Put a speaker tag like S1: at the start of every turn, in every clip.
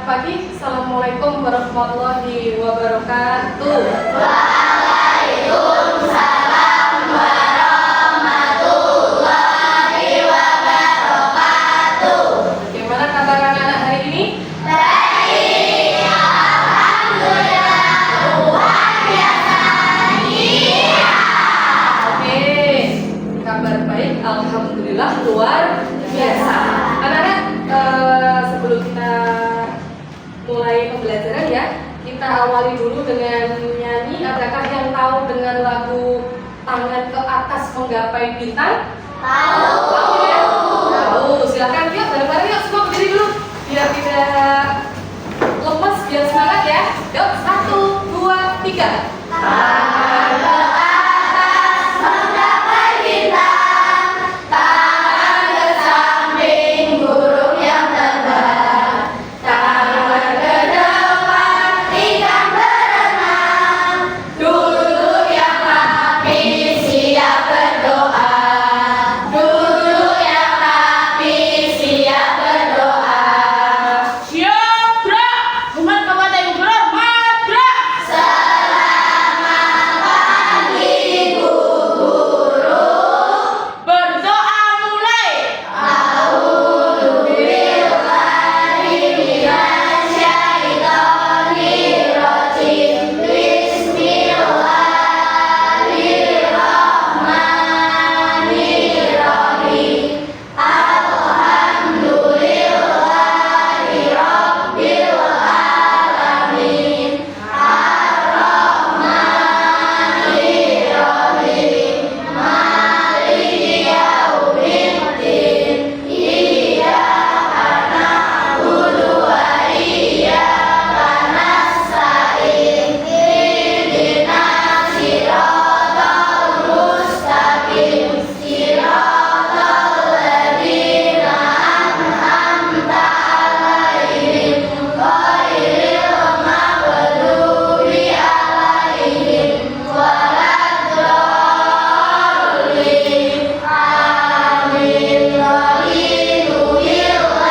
S1: Selamat pagi, Assalamualaikum warahmatullahi wabarakatuh.
S2: Waalaikumsalam warahmatullahi wabarakatuh.
S1: Bagaimana kabar anak-anak hari ini?
S2: Baik, alhamdulillah, luar biasa. Iya.
S1: Oke, kabar baik, alhamdulillah luar biasa. Anak-anak, sebelum kita mulai pembelajaran ya, kita awali dulu dengan nyanyi. Adakah yang tahu dengan lagu Tangan ke Atas Menggapai Bintang?
S2: Tahu.
S1: Tahu ya? Tahu. Silakan yuk, bareng-bareng yuk, semua berdiri dulu biar tidak lemes, biar semangat ya. Yuk, 1, 2, 3.
S2: Tangan ke atas menggapai bintang, tangan ke samping burung yang terbang, tangan ke depan ikan berenang, duduk yang rapi siap berdoa, duduk yang rapi siap berdoa.
S3: Siap, gerak! Hormat kepada Ibu Guru, hormat, gerak!
S2: Selamat pagi Bu Guru.
S3: Berdoa mulai.
S2: A'udzubillahiminasyaitonirrajim. Bismillahirrahmanirrahim. Alhamdulillahi rabbil alamin. Ar-Rahmanirrahim. Maliki yaumiddin. Iyyaka na'budu wa iyyaka nasta'in. Ihdinas siratal mustaqim. Siratal ladzina an'amta 'alaihim ghairil maghdubi 'alaihim waladdallin. Amin. Walillahi rabbil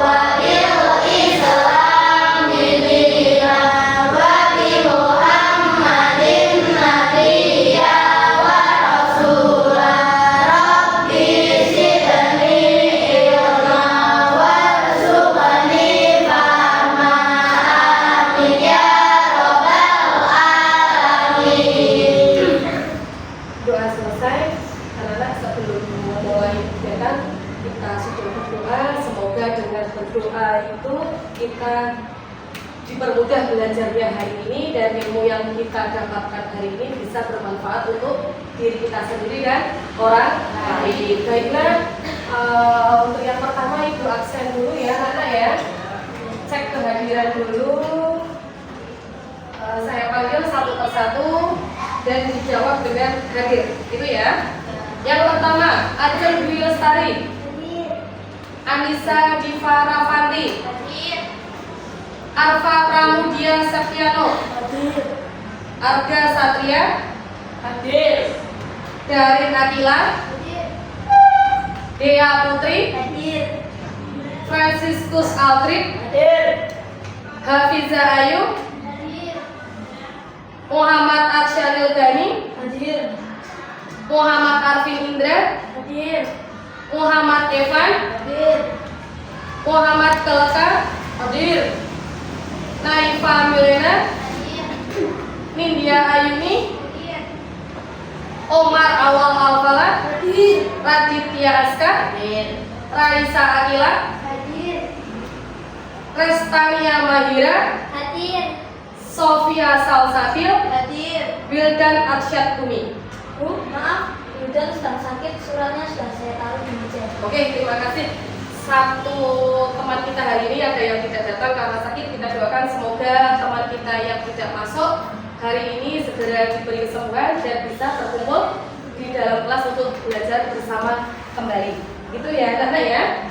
S2: wa bil islami dinan wa bi Muhammadin nabiyya wa rasula. Rabbi zidni ilma warzuqni fahma. Amin ya rabbal alamin.
S1: Doa selesai. Anak-anak, sebelum memulai kegiatan kita sudah berdoa. Semoga dengan berdoa itu kita dipermudah belajarnya hari ini, dan ilmu yang kita dapatkan hari ini bisa bermanfaat untuk diri kita sendiri dan orang lain. Baiklah, untuk yang pertama Ibu absen dulu ya anak ya. Cek kehadiran dulu. Saya panggil satu persatu dan dijawab dengan hadir, gitu ya. Yang pertama, Acel Dwi Lestari, Anissa Diva Rafanti, Arfa Pramudia Septiano, Arga Satria,
S3: Hadir.
S1: Darin Akila, Dea Putri, Franciscus Aldrich,
S3: Hadir.
S1: Hafiza Ayu, Muhammad Arsyadil Gani,
S3: Hadir.
S1: Muhammad Arfin Indra,
S3: Hadir.
S1: Muhammad Evan,
S3: Hadir.
S1: Muhammad Keleka,
S3: Hadir.
S1: Naifa Milena, Nindya Ayuni, Omar Awal Alfala, Raditya Aska,
S3: Hadir.
S1: Raisa Akila, Restania Mahira, Sofia Salsafil, Wildan Arsyad Bumi.
S2: Bu, maaf, Yudan sedang sakit, suratnya sudah saya taruh di meja.
S1: Oke, terima kasih. Satu teman kita hari ini ada yang tidak datang karena sakit. Kita doakan semoga teman kita yang tidak masuk hari ini segera diberi kesembuhan dan bisa berkumpul di dalam kelas untuk belajar bersama kembali. Gitu ya, anak-anak ya.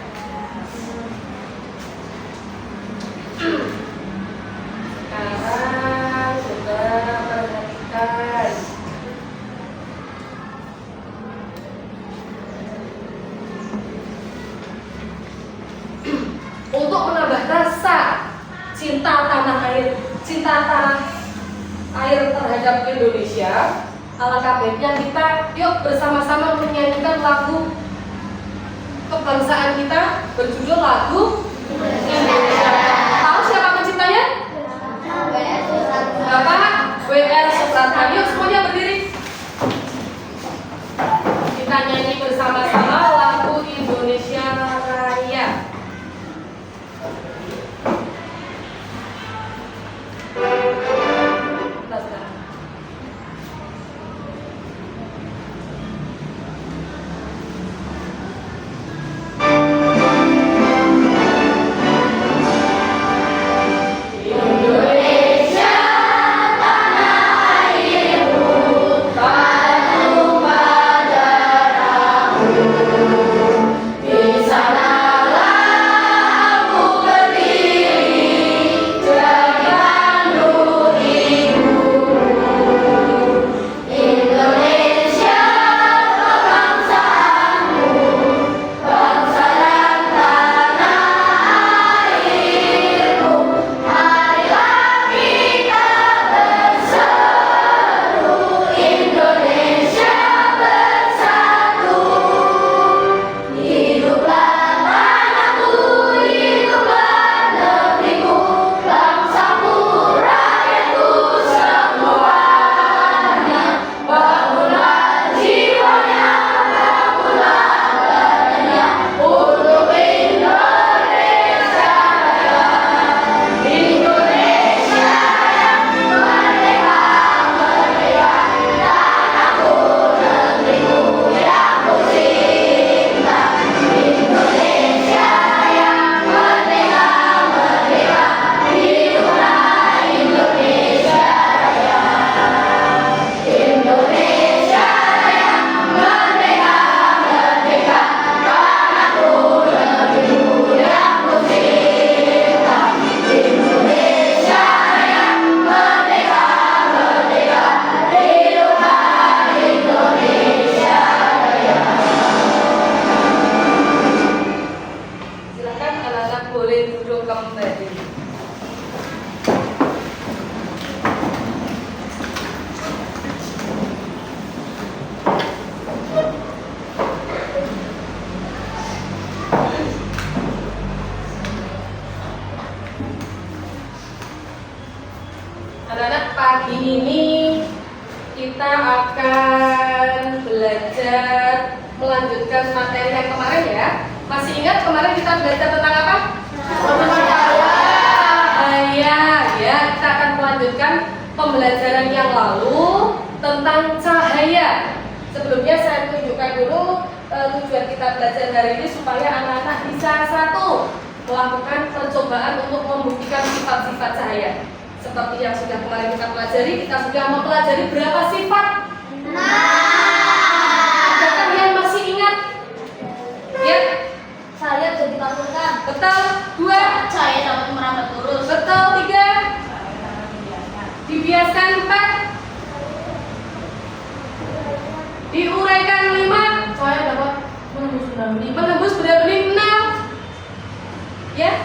S1: Sekarang coba perhatikan. cinta tanah air, cinta tanah air terhadap Indonesia, alangkah baiknya kita yuk bersama-sama menyanyikan lagu kebangsaan kita berjudul lagu Indonesia. Tahu siapa penciptanya? Bapak W.R. Supratman. Yuk semuanya berdiri. Kita nyanyi bersama-sama lagu Indonesia Raya. Anak-anak, pagi ini kita akan belajar melanjutkan materi yang kemarin ya. Masih ingat kemarin kita belajar tentang apa? Cahaya ya. Kita akan melanjutkan pembelajaran yang lalu tentang cahaya. Sebelumnya saya tunjukkan dulu tujuan kita belajar hari ini supaya anak-anak bisa satu, melakukan percobaan untuk membuktikan sifat-sifat cahaya. Seperti yang sudah kemarin kita pelajari, kita sudah mempelajari berapa sifat? Adakah yang masih ingat? Ya?
S2: Saya jadi pasukan.
S1: Betul. 2.
S3: Saya dapat merambat lurus.
S1: Betul. 3. Dibiaskan. 4. Diuraikan. 5. Saya dapat menembus benih. 6. Ya?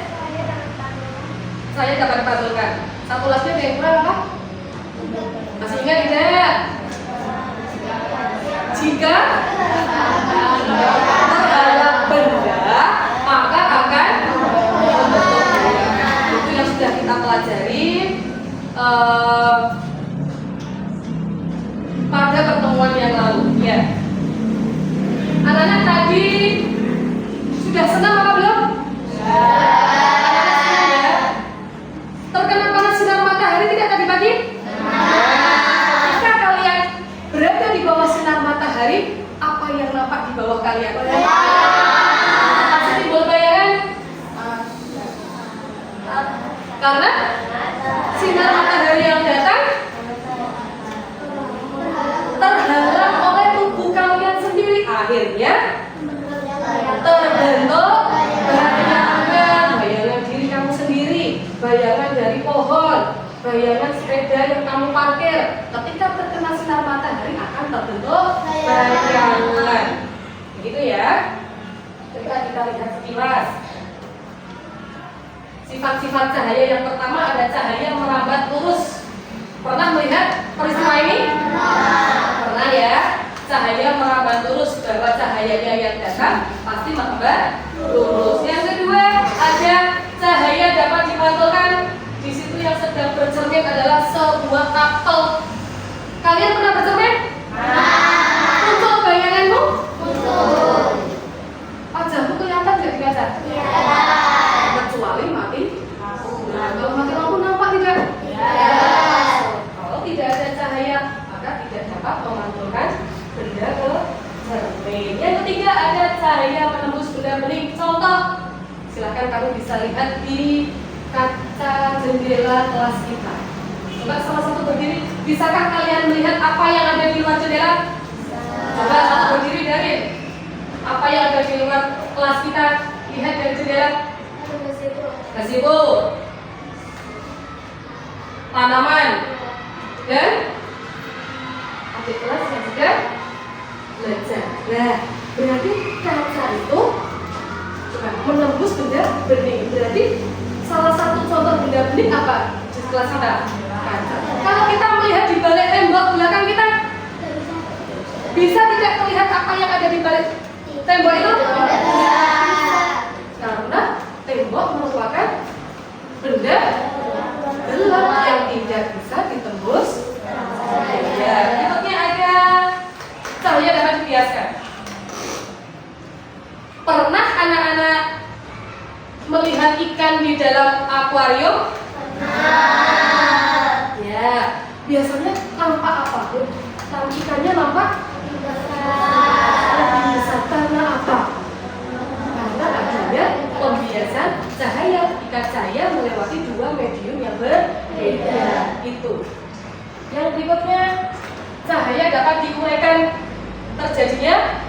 S1: Saya dapat dipantulkan. Satu lagi ada yang kurang apa? Masih ingat tidak? Jika terhadap benda, maka akan membentuk benda. Itu yang sudah kita pelajari pada pertemuan yang lalu. Ya. Anak-anak tadi sudah senang apa belum? Terkena panas sinar matahari tidak tadi pagi? Jika kalian berada di bawah sinar matahari, apa yang nampak di bawah kalian? Pasti timbul bayangan? Karena sinar matahari yang datang terhalang oleh tubuh kalian sendiri. Akhirnya terbentuk bayangan diri kamu sendiri, bayangan dari pohon, bayangan sepeda yang kamu parkir. Ketika terkena sinar matahari akan terbentuk bayangan. Begitu ya. Coba kita lihat sekilas. Sifat-sifat cahaya yang pertama ada cahaya merambat lurus. Pernah melihat peristiwa ini? Pernah ya. Cahaya merambat lurus, bahwa cahayanya yang datang pasti merambat lurus. Yang kedua ada cahaya dapat dipantulkan. Di situ yang sedang bercermin adalah sebuah apel. Kalian pernah bercermin? Muncul bayanganmu? Wajahmu kelihatan nggak di kaca? Kecuali mati. Nah, kalau mati lampu nampak tidak? Kalau tidak ada cahaya, maka tidak dapat memantulkan benda ke cermin. Yang ketiga ada cahaya menembus benda bening. Contoh, silakan kamu bisa lihat di kaca jendela kelas kita. Coba salah satu berdiri. Bisakah kalian melihat apa yang ada di luar jendela? Coba satu berdiri dari apa yang ada di luar kelas kita. Lihat dari jendela. Gazebo, tanaman, dan adik kelas yang juga belajar. Nah, berarti kaca itu menembus benda bening. Berarti salah satu contoh benda bening apa di kelas kita? Kaca. Kalau kita melihat di balik tembok belakang kita, bisa tidak terlihat apa yang ada di balik tembok itu? Karena tembok merupakan benda gelap yang tidak bisa ditembus cahaya. Berikutnya ada cahaya dapat dibiaskan. Pernah anak-anak melihat ikan di dalam akuarium? Ya, biasanya nampak apa? Ikannya nampak lebih besar karena apa? Karena adanya pembiasan cahaya. Jika cahaya melewati dua medium yang berbeda. Itu. Yang berikutnya, cahaya dapat diuraikan terjadinya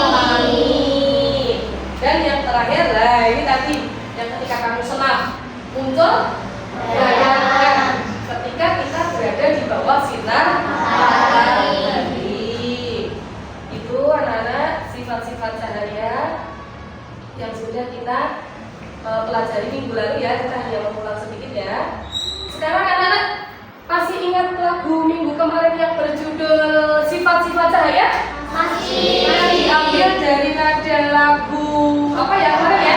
S1: langit. Dan yang terakhir, lah ini tadi yang ketika kamu senam muncul bayangan ketika kita berada di bawah sinar matahari. Itu anak-anak sifat-sifat cahaya yang sudah kita pelajari minggu lalu ya. Kita hanya mengulang sedikit ya. Sekarang anak-anak masih ingat lagu minggu kemarin yang berjudul Sifat-Sifat Cahaya? Masih. Diambil dari nada lagu apa ya kemarin ya?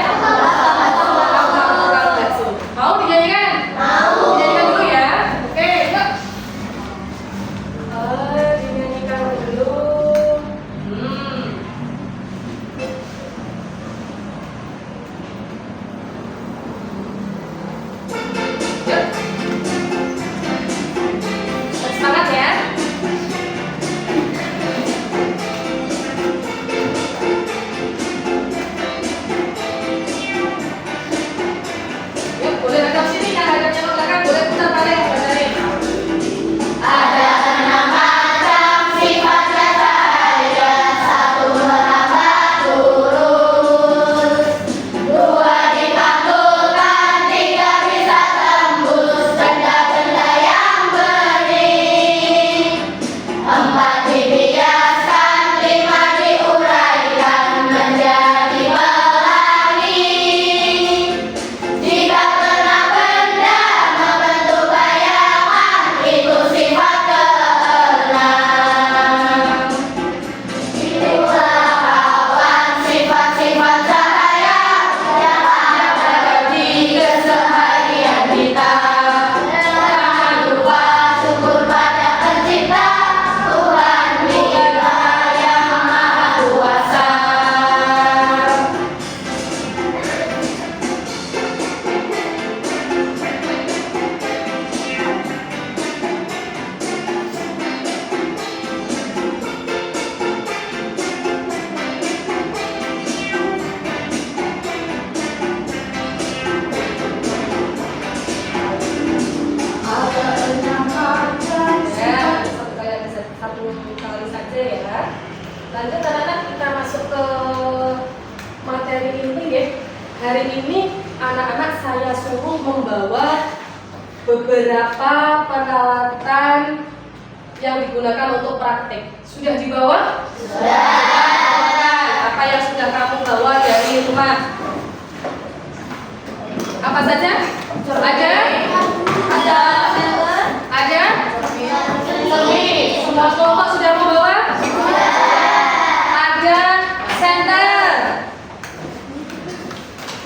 S1: Mau dinyanyikan? Mau. Dinyanyikan dulu ya. Oke, yuk. Dinyanyikan dulu. Yuk. Semangat ya. Yuk, boleh hadap sini, yang hadapnya ke belakang boleh putar balik. Ada 6 macam sifat cahaya, 1 merambat lurus, 2 dipantulkan, 3 bisa tembus benda-benda yang bening, 4 dibiaskan, 5 diuraikan menjadi pelangi. Jika pernah benda membentuk bayangan, itu sifat keenam. Itulah kawan sifat-sifat cahaya yang ada di keseharian kita. Jangan lupa syukur pada pencipta, Tuhan kita yang maha kuasa. Ada 6 macam ya, satu kali saja ya. Lanjut anak-anak, kita masuk ke materi inti ya. Hari ini anak-anak saya suruh membawa beberapa peralatan yang digunakan untuk praktik. Sudah dibawa? Sudah. Apa yang sudah kamu bawa dari rumah? Apa saja? Ada? Ada? Cermin. Semua kelompok sudah membawa? Ada senter.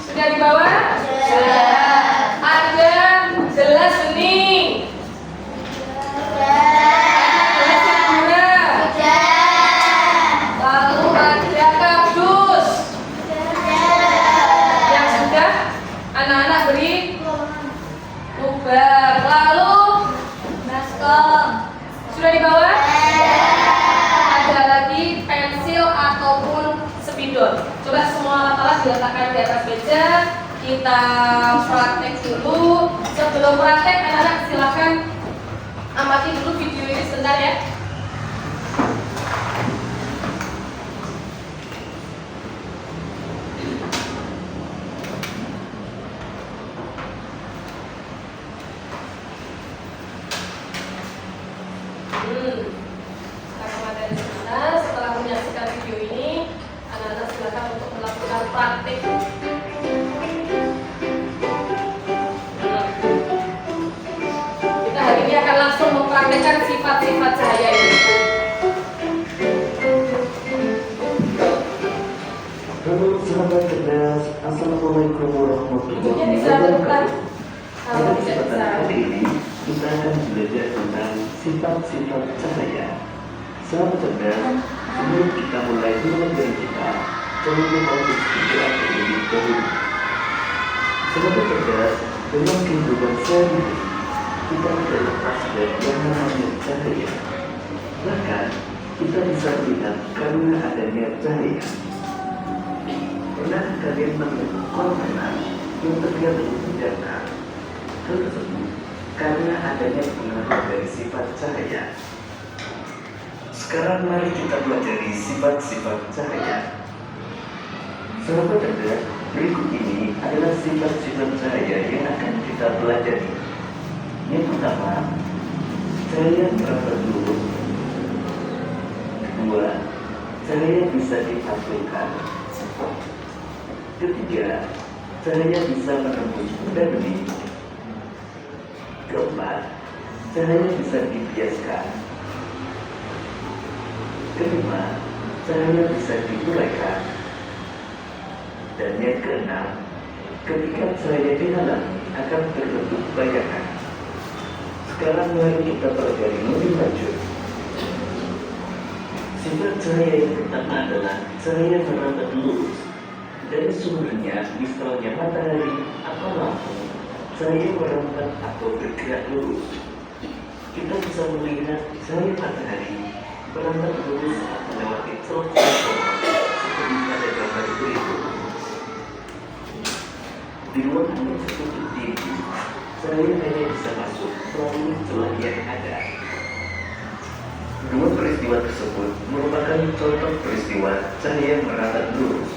S1: Sudah dibawa? Ada gelas bening. Gelas yang murah. Lalu ada kardus. Yang sudah anak-anak beri bubar. Lalu
S2: baskom,
S1: sudah dibawa? Ada lagi pensil ataupun spidol. Coba semua alat-alat diletakkan di atas meja. Kita praktek dulu. Sebelum praktek, anak-anak silakan amati dulu video ini sebentar ya. Sekarang materi sebentar. Setelah menyaksikan video ini, anak-anak silakan untuk melakukan praktek. Kita hari ini akan langsung mempraktekkan sifat-sifat cahaya ini.
S4: Halo sahabat cerdas, Assalamualaikum warahmatullahi
S1: Ibunya bisa bukan? Kalau
S4: Pada
S1: tidak
S4: kesempatan
S1: bisa.
S4: kali ini kita akan belajar tentang sifat-sifat cahaya. Sahabat cerdas, sebelum kita mulai belajar kita, jangan lupa untuk bergerak terlebih dahulu. Sahabat cerdas, dalam kehidupan sehari-hari kita tidak lepas dari yang namanya cahaya. Bahkan kita bisa melihat karena adanya cahaya. Pernah kalian melihat kolam yang terlihat lebih sederhana? Hal tersebut karena adanya pengaruh dari sifat cahaya. Sekarang mari kita pelajari sifat-sifat cahaya. Sahabat cerdas, berikut ini adalah sifat-sifat cahaya yang akan kita pelajari. Yang pertama, cahaya merambat lurus. Kedua, cahaya bisa dipantulkan. Ketiga, cahaya bisa menembus benda bening. Keempat, cahaya bisa dibiaskan. Kelima, cahaya bisa diuraikan. Dan yang keenam, ketika cahaya dihalangi akan terbentuk bayangan. Sekarang mari kita pelajari lebih lanjut. Sifat cahaya yang pertama adalah cahaya merambat lurus. Dari sumbernya, misalnya matahari atau lampu, cahaya merambat atau bergerak lurus. Kita bisa melihat cahaya matahari merambat lurus saat melewati celah seperti pada gambar berikut. Di ruangan yang tertutup tinggi, cahaya hanya bisa masuk melalui celah yang ada. Dua peristiwa tersebut merupakan contoh peristiwa cahaya merambat lurus.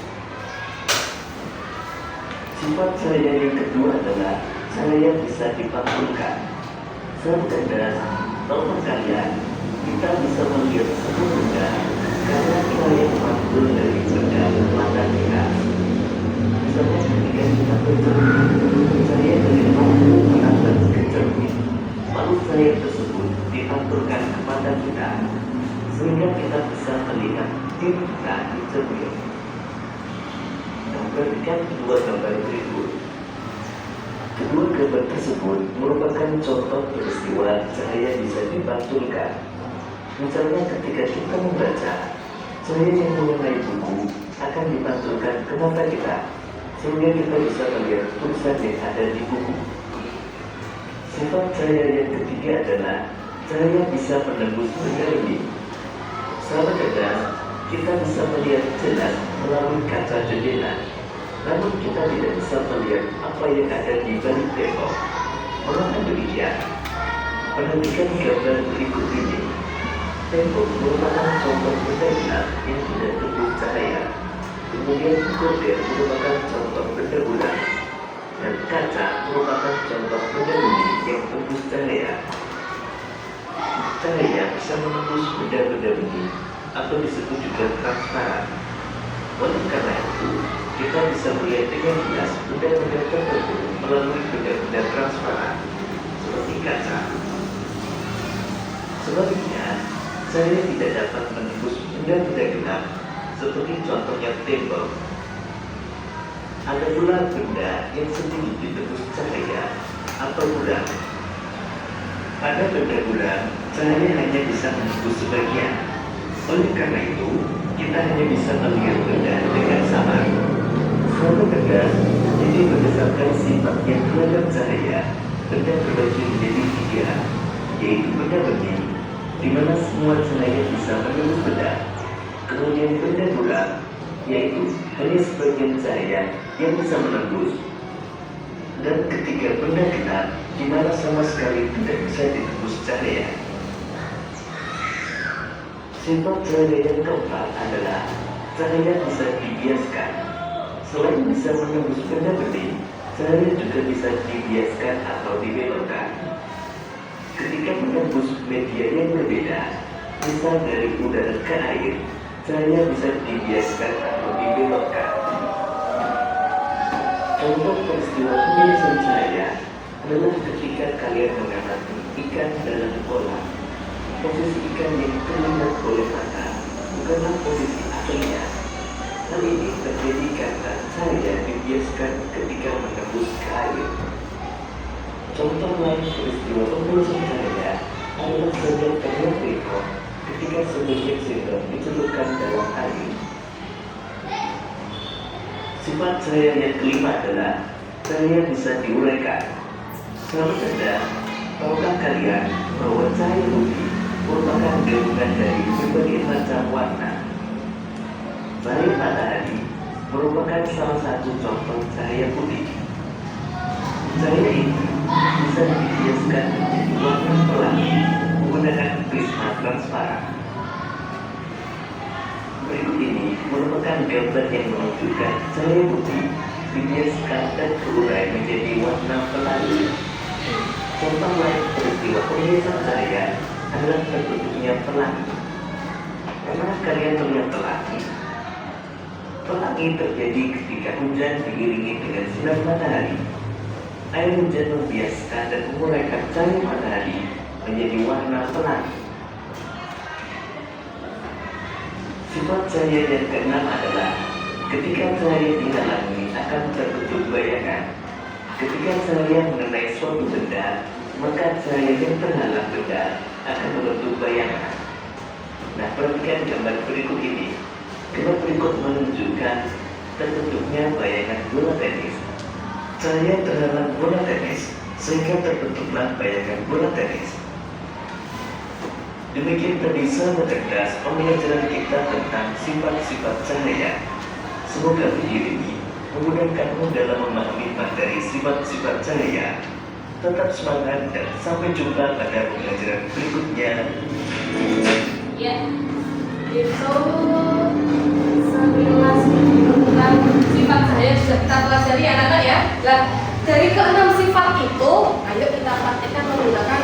S4: Sifat cahaya yang kedua adalah cahaya bisa dipantulkan. Sahabat cerdas, tahukah kalian, kita bisa melihat sebuah benda karena cahaya pantul dari benda mata kita. Misalnya ketika kita bercermin, cahaya dari lampu merambat ke cermin, lalu cahaya tersebut dipantulkan ke mata kita, sehingga kita bisa melihat diri kita di cermin. Perhatikan kedua gambar berikut. Kedua gambar tersebut merupakan contoh peristiwa cahaya bisa dipantulkan. Misalnya ketika kita membaca, cahaya yang mengenai buku akan dipantulkan ke mata kita, sehingga kita bisa melihat tulisan yang ada di buku. Sifat cahaya yang ketiga adalah cahaya bisa menembus benda ini. Sahabat cerdas, kita bisa melihat jelas melalui kaca jendela. Namun kita tidak bisa melihat apa yang ada di balik tembok. Mengapa demikian? Perhatikan gambar berikut ini. Tembok merupakan contoh benda gelap yang tidak tembus cahaya. Kemudian gorden merupakan contoh benda bulat. Dan kaca merupakan contoh benda bening yang tembus cahaya. Cahaya bisa menembus benda-benda bening atau disebut juga transparan. Oleh karena itu, kita bisa melihat dengan jelas benda-benda tertentu melalui benda-benda transparan seperti kaca. Sebaliknya, saya tidak dapat menembus benda-benda gelap seperti contohnya tembok. Ada pula benda yang sedikit ditembus cahaya atau bulan. Pada benda bulan, cahaya hanya bisa menembus sebagian. Oleh karena itu, kita hanya bisa melihat benda dengan samar. Suatu benda jadi berdasarkan sifatnya terhadap cahaya, benda terbagi menjadi tiga, yaitu benda bening, di mana semua cahaya bisa menembus benda. Kemudian benda bulan, yaitu hanya sebagian cahaya yang bisa menembus. Dan ketiga, benda gelap, di mana sama sekali tidak bisa ditembus cahaya. Sifat cahaya yang keempat adalah cahaya bisa dibiaskan. Selain bisa menembus benda bening, cahaya juga bisa dibiaskan atau dibelokkan. Ketika menembus media yang berbeda, misal dari udara ke air, cahaya bisa dibiaskan atau dibelokkan. Contoh peristiwa pembiasan cahaya adalah ketika kalian mengamati ikan dalam kolam. Posisi ikan yang terlihat oleh mata bukanlah posisi aslinya. Hal ini terjadi karena cahaya dibiaskan ketika menembus ke air. Contoh lain peristiwa pembiasan cahaya adalah sejak terlihat berikut ketika sebagian sendok dicelupkan dalam air. Sifat cahaya yang kelima adalah cahaya bisa diuraikan. Sahabat Anda, tahukah kalian bahwa cahaya putih merupakan gabungan dari berbagai macam warna? Cahaya matahari merupakan salah satu contoh cahaya putih. Cahaya ini bisa dibiaskan menjadi warna pelangi menggunakan prisma transparan. Berikut ini merupakan gambar yang menunjukkan cahaya putih dibiaskan dan terurai menjadi warna pelangi. Contoh lain peristiwa pembiasan cahaya adalah terbentuknya pelangi. Pernah kalian melihat pelangi? Pelangi terjadi ketika hujan diiringi dengan sinar matahari. Air hujan membiaskan dan menguraikan cahaya matahari menjadi warna pelangi. Sifat cahaya yang keenam adalah ketika cahaya dihalangi akan terbentuk bayangan. Ketika cahaya mengenai suatu benda, maka cahaya yang terhalang benda akan membentuk bayangan. Nah, perhatikan gambar berikut ini. Gambar berikut menunjukkan terbentuknya bayangan bola tenis. Cahaya terhalang bola tenis, sehingga terbentuklah bayangan bola tenis. Demikian tadi sahabat cerdas pembelajaran kita tentang sifat-sifat cahaya. Semoga video ini memudahkanmu dalam memahami materi sifat-sifat cahaya. Tetap semangat dan sampai jumpa pada pembelajaran berikutnya.
S1: Ya, itu 11 video tentang sifat cahaya sudah kita pelajari anak-anak ya. Nah, dari keenam sifat itu, ayo kita praktekkan menggunakan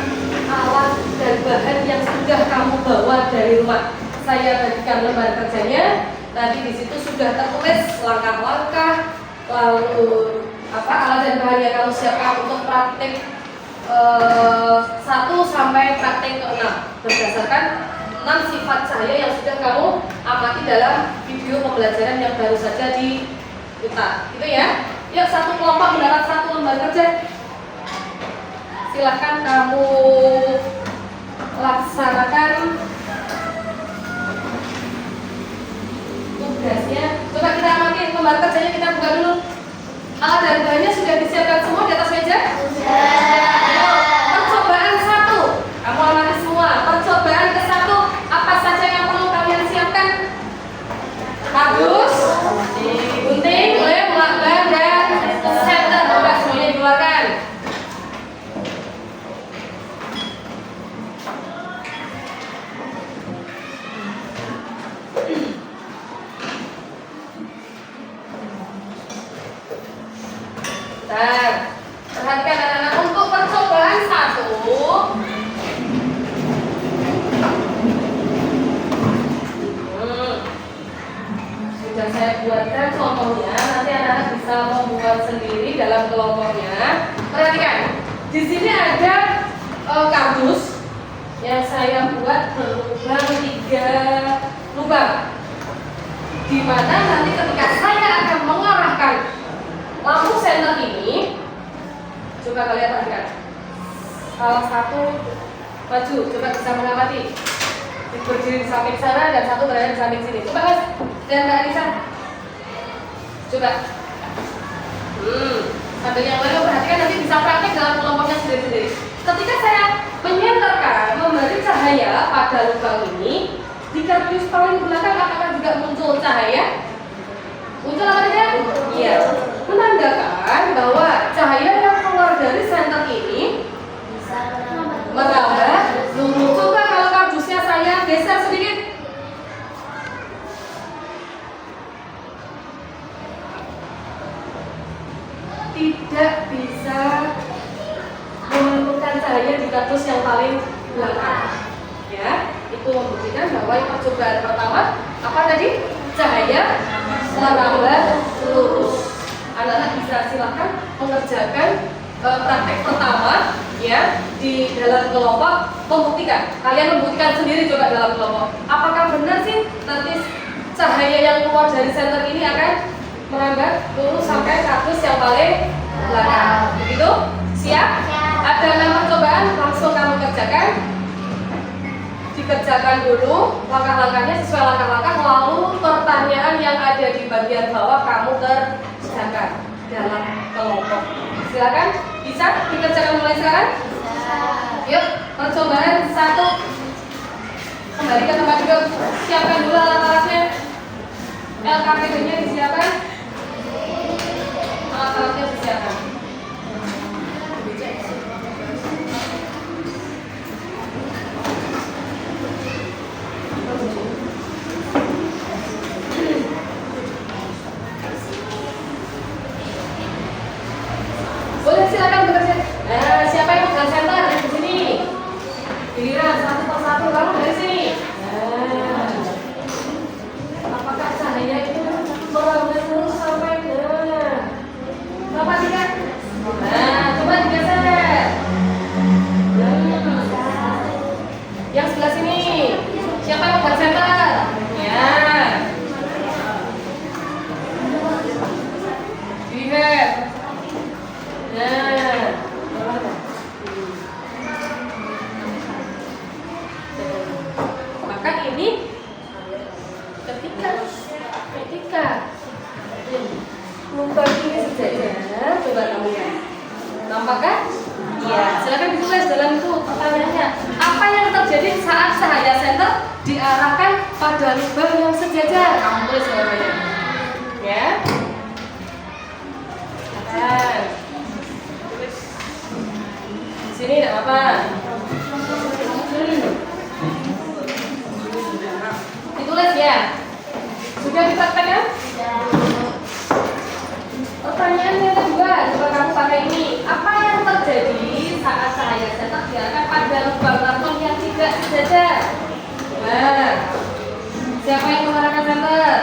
S1: alat dan bahan yang sudah kamu bawa dari rumah. Saya bagikan lembar kerjanya. Tadi di situ sudah tertulis langkah-langkah, lalu alat dan bahan yang kamu siapkan untuk praktek 1 sampai praktek ke-6 berdasarkan 6 sifat cahaya yang sudah kamu amati dalam video pembelajaran yang baru saja diputar. Gitu ya. Yuk, satu kelompok mendapat 1 lembar kerja. Silahkan kamu laksanakan tugasnya. Coba kita amati lembar kerjanya, kita buka dulu. Alat dan bahannya sudah disiapkan semua di atas meja? Sudah. Percobaan 1, kamu amati semua. Percobaan ke-1, apa saja yang perlu kalian siapkan? Kardus, gunting, lem, lakban, dan senter. Coba semuanya dikeluarkan. Perhatikan anak-anak, untuk dalam kelompoknya. Perhatikan, di sini ada kardus yang saya buat berlubang 3 lubang. Di mana nanti ketika saya akan mengarahkan lampu senter ini, coba kalian perhatikan. Salah satu maju, coba bisa mengamati. Berdiri di samping sana dan satu berada di samping sini. Coba Mas dan Mbak Anissa. Coba. Sambil yang lain perhatikan, nanti bisa praktek dalam kelompoknya sendiri-sendiri. Ketika saya menyenterkan, memberi cahaya pada lubang ini, di kardus paling belakang apakah juga muncul cahaya? Muncul apa tidak? Iya. Menandakan bahwa cahaya yang keluar dari senter ini merambah lurus. Coba kalau kardusnya saya geser sedikit. Tidak bisa menemukan cahaya di kardus yang paling belakang. Ya, itu membuktikan bahwa yang percobaan pertama apa tadi? Cahaya merambah lurus. Anak-anak bisa silakan mengerjakan praktek pertama ya di dalam kelompok, membuktikan. Kalian membuktikan sendiri coba dalam kelompok. Apakah benar sih nanti cahaya yang keluar dari senter ini akan merambah lurus sampai kardus yang paling belakang? Begitu? Siap? Ada 6 percobaan, langsung kamu kerjakan. Dikerjakan dulu langkah-langkahnya sesuai langkah-langkah, lalu pertanyaan yang ada di bagian bawah kamu kerjakan dalam kelompok. Silakan, bisa dikerjakan mulai sekarang? Yuk, percobaan 1. Kembali ke tempat duduk. Siapkan dulu alat-alatnya. LKPD-nya disiapkan. Alat-alatnya disiapkan. Boleh silakan bekerja. Nah, siapa yang pegang senter di sini? Giliran satu persatu kamu dari sini. Nah, apakah cahaya itu merambah terus sampai ke Bapak tidak? Nah, coba digeser. Yang sebelah sini. Siapa yang pegang senter? Ya. Dilihat. Nah, maka ini ketika lubang ini sejajar, coba kamu lihat, nampak kan? Iya, silakan ditulis dalam itu pertanyaannya. Apa yang terjadi saat cahaya senter diarahkan pada lubang yang sejajar? Kamu tulis jawabannya, ya. Sini tidak apa. Ditulis ya. Sudah dipraktekkan? Pertanyaan yang kedua, coba kamu pakai ini. Apa yang terjadi saat cahaya senter diarahkan pada lubang karton yang tidak sejajar? Nah, siapa yang mengarahkan senter?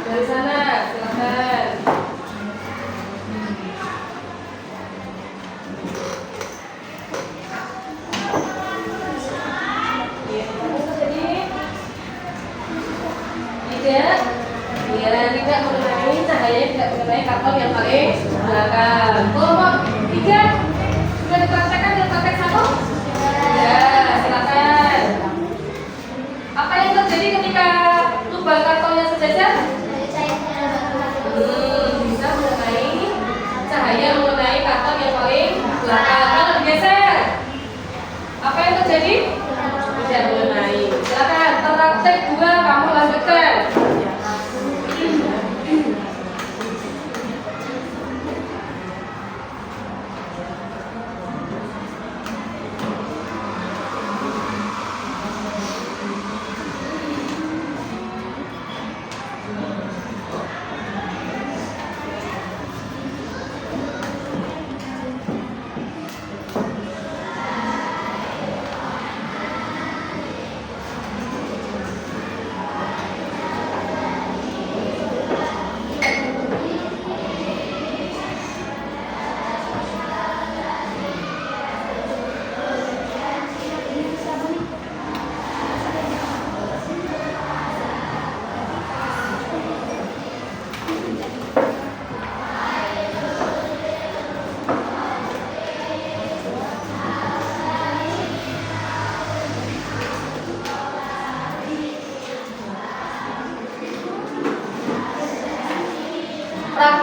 S1: Dari sana, silakan. Tidak mengenai cahaya, tidak mengenai karton yang paling belakang. Kelompok 3 sudah dipraktekkan dan praktek 1? Ya, silakan. Apa yang terjadi ketika lubang kartonnya sejajar? Bisa mengenai cahaya mengenai karton yang paling belakang. Kalau digeser, apa yang terjadi? Tidak mengenai. Silakan, praktek 2 kamu lanjutkan.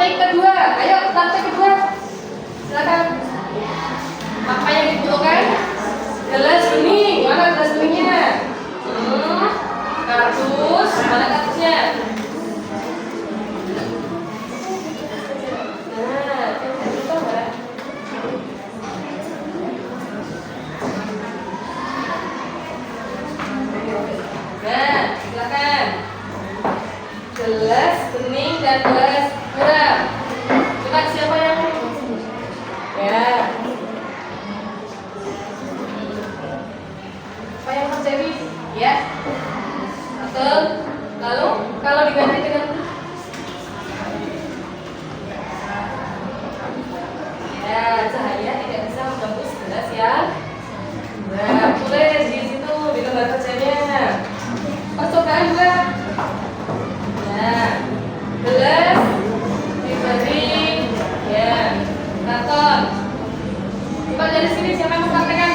S1: Lantai kedua, ayo lantai kedua. Silakan. Apa yang dibutuhkan? Gelas bening, mana gelas beningnya? Kardus, mana kardusnya? Nah, lupa nggak? Nah, silakan. Gelas bening dan gelas murah. Coba siapa yang? Ya. Apa yang terjadi? Ya. Betul. Lalu kalau diganti dengan ya, cahaya tidak bisa menembus gelas ya. Nah, tulis di situ di lembar kerjanya. Percobaan juga. Nah, gelas diberi ya karton. Coba dari sini siapa yang mempraktekkan?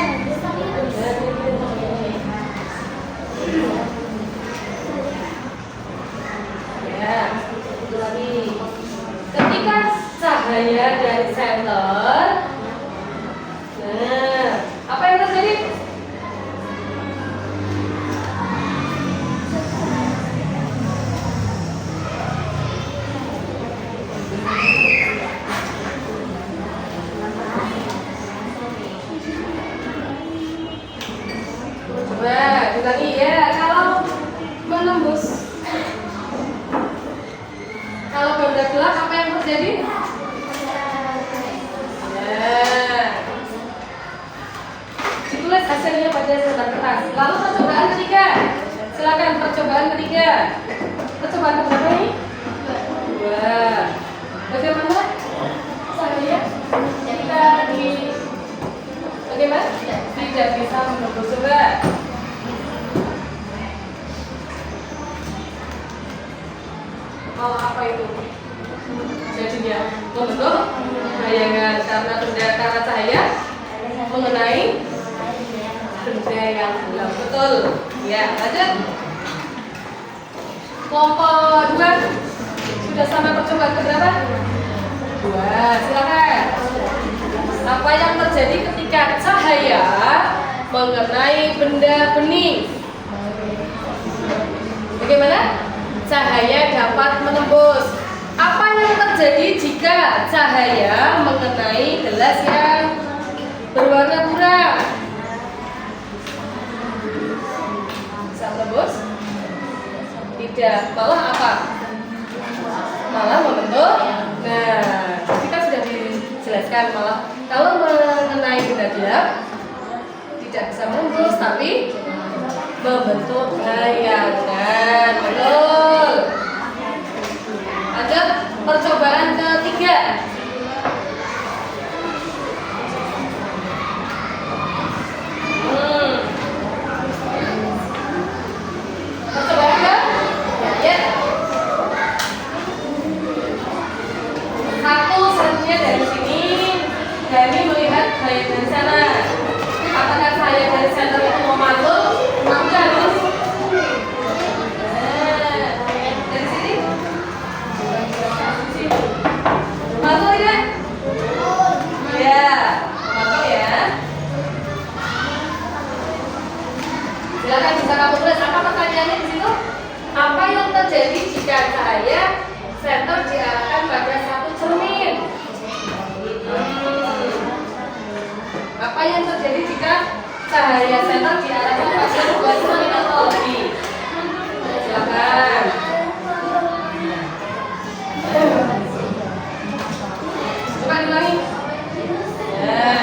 S1: Ya, itu lagi. Ketika cahaya dari senter, nah, apa yang terjadi? Coba diulangi ya. Kalau menembus, kalau benda gelap apa yang terjadi? Ya. Ditulis hasilnya pada lembar kertas. Lalu percobaan ketiga. Silakan percobaan ketiga. Percobaan keberapa ini? Dua. Bagaimana? Cahaya kita di bagaimana? Tidak bisa menembus. Coba. Malah apa itu? Jadinya membentuk bayangan karena cahaya mengenai benda yang gelap. Betul. Ya, lanjut. Kelompok 2 sudah sampai percobaan keberapa? 2. Silakan. Apa yang terjadi ketika cahaya mengenai benda bening? Bagaimana? Cahaya dapat menembus. Apa yang terjadi jika cahaya mengenai gelas yang berwarna buram? Bisa menembus? Tidak. Malah apa? Malah membentuk. Nah, kita sudah dijelaskan malah kalau mengenai benda gelap tidak bisa menembus, tapi membentuk bayangan. Betul. Lanjut percobaan ketiga. Percobaan ke? Ya. Satu selanjutnya dari sini, Dani melihat saya dari sana. Apakah saya dari center itu mau masuk? Aku harus. Dari sini. Masuk tidak? Ya, masuk ya. Silakan bisa kamu tulis apa pertanyaannya di situ? Apa yang terjadi jika cahaya senter diarahkan pada satu cermin? Apa yang terjadi jika cahaya senter diarahkan pada dua cermin atau lebih? Silakan. Coba diulangi. Ya.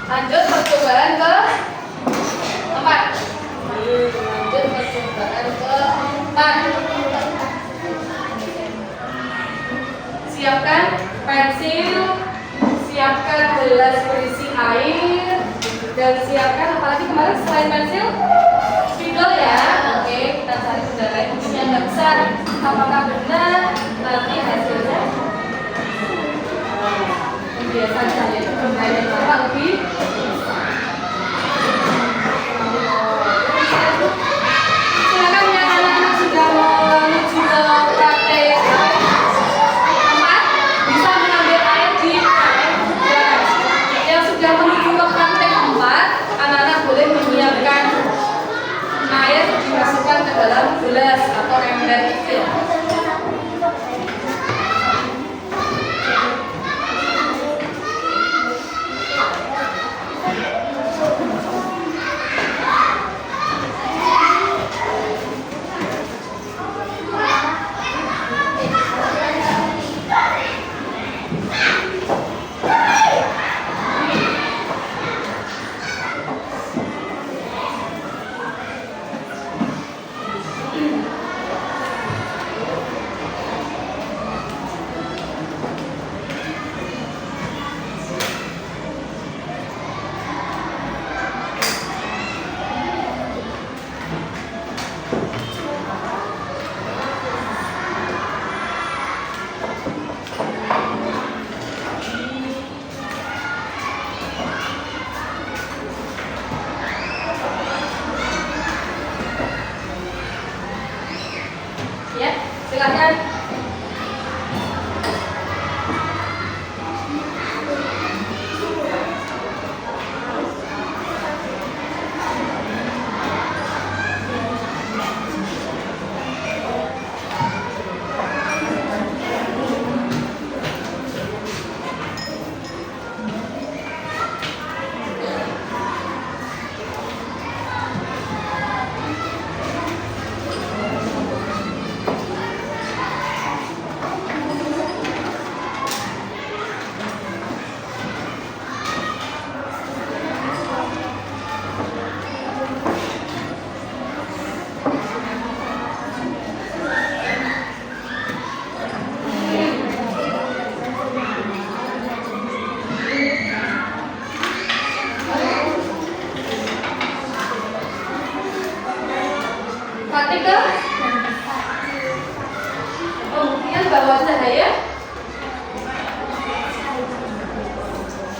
S1: Lanjut percobaan ke 4. Lanjut percobaan ke 4. Siapkan pensil, siapkan gelas berisi air, dan siapkan apalagi kemarin selain pensil, spidol ya. Oke, kita cari benda lain mungkin yang nggak besar. Apakah benar nanti hasilnya? Biasanya itu benda yang apa lebih? Berarti kecil. Ya, silakan. Praktik pembuktian bahwa cahaya.